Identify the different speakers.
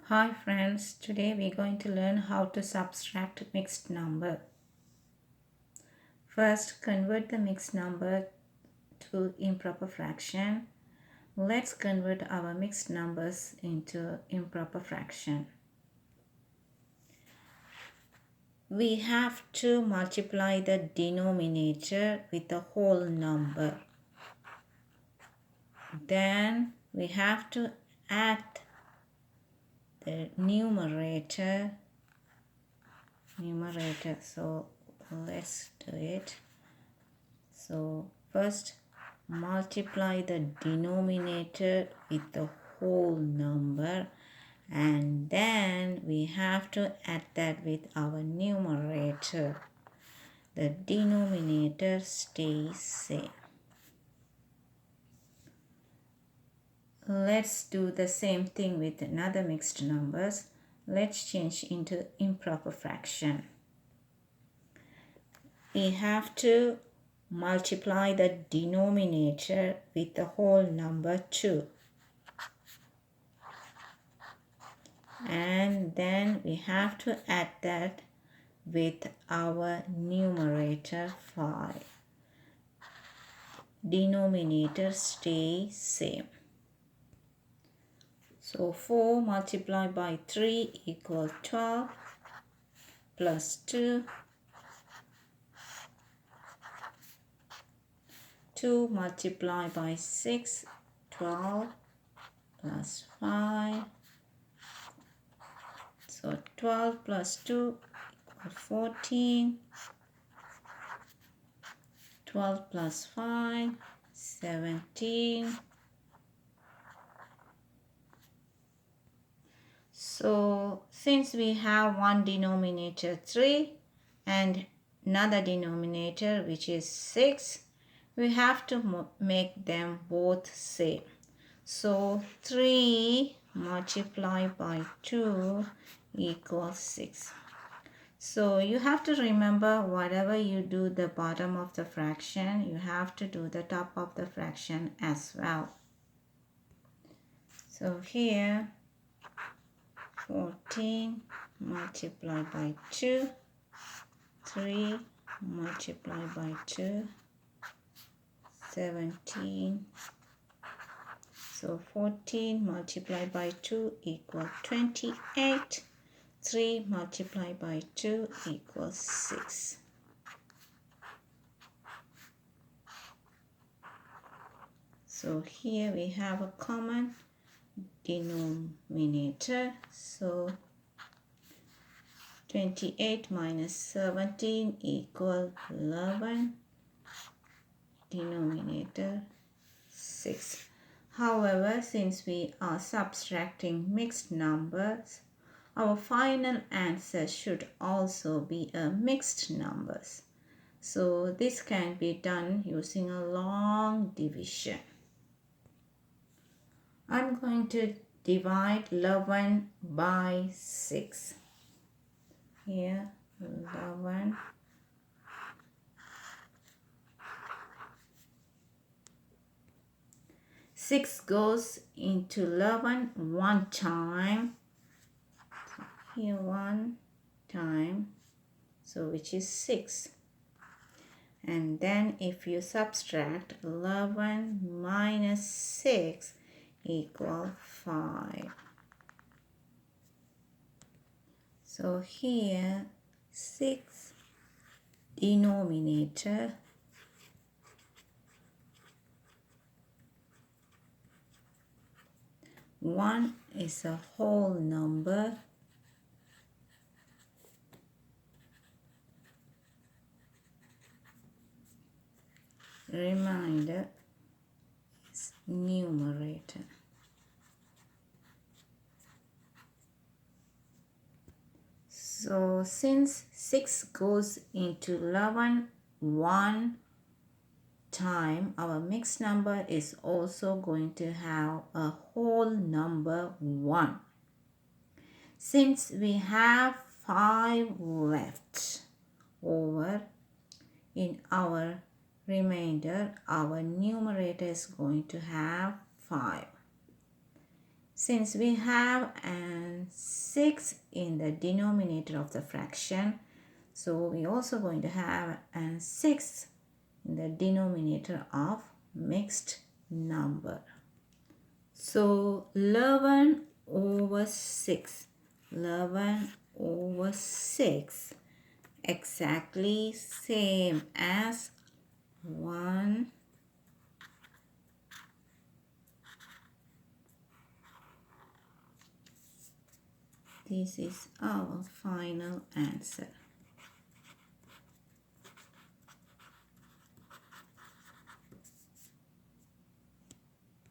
Speaker 1: Hi friends, today we're going to learn how to subtract mixed number. First, convert the mixed number to improper fraction. Let's convert our mixed numbers into improper fraction. We have to multiply the denominator with the whole number. Then we have to add the numerator. So let's do it. So first multiply the denominator with the whole number, and then we have to add that with our numerator. The denominator stays same. Let's do the same thing with another mixed numbers. Let's change into improper fraction. We have to multiply the denominator with the whole number 2. And then we have to add that with our numerator 5. Denominator stays same. So 4 multiplied by 3 equals 12 plus 2. 2 multiplied by 6, 12 plus 5. So 12 plus 2 equals 14. 12 plus 5, 17. So since we have one denominator 3 and another denominator which is 6, we have to make them both same. So 3 multiplied by 2 equals 6. So you have to remember, whatever you do the bottom of the fraction, you have to do the top of the fraction as well. So here 14 multiplied by 2, 3 multiplied by 2, 17. So 14 multiplied by 2 equals 28. 3 multiplied by 2 equals 6. So here we have a common denominator. So 28 minus 17 equals 11. Denominator 6. However, since we are subtracting mixed numbers, our final answer should also be a mixed numbers. So this can be done using a long division. I'm going to divide 11 by 6. Here 11. Six goes into 11 one time. Here one time, so which is 6. And then if you subtract 11 minus 6 equal 5. So here 6 denominator, one is a whole number, remainder is numerator. So since 6 goes into 11 one time, our mixed number is also going to have a whole number 1. Since we have 5 left over in our remainder, our numerator is going to have 5. Since we have an 6 in the denominator of the fraction, so we also going to have an 6 in the denominator of mixed number. So 11 over 6. 11 over 6 exactly same as 1. This is our final answer.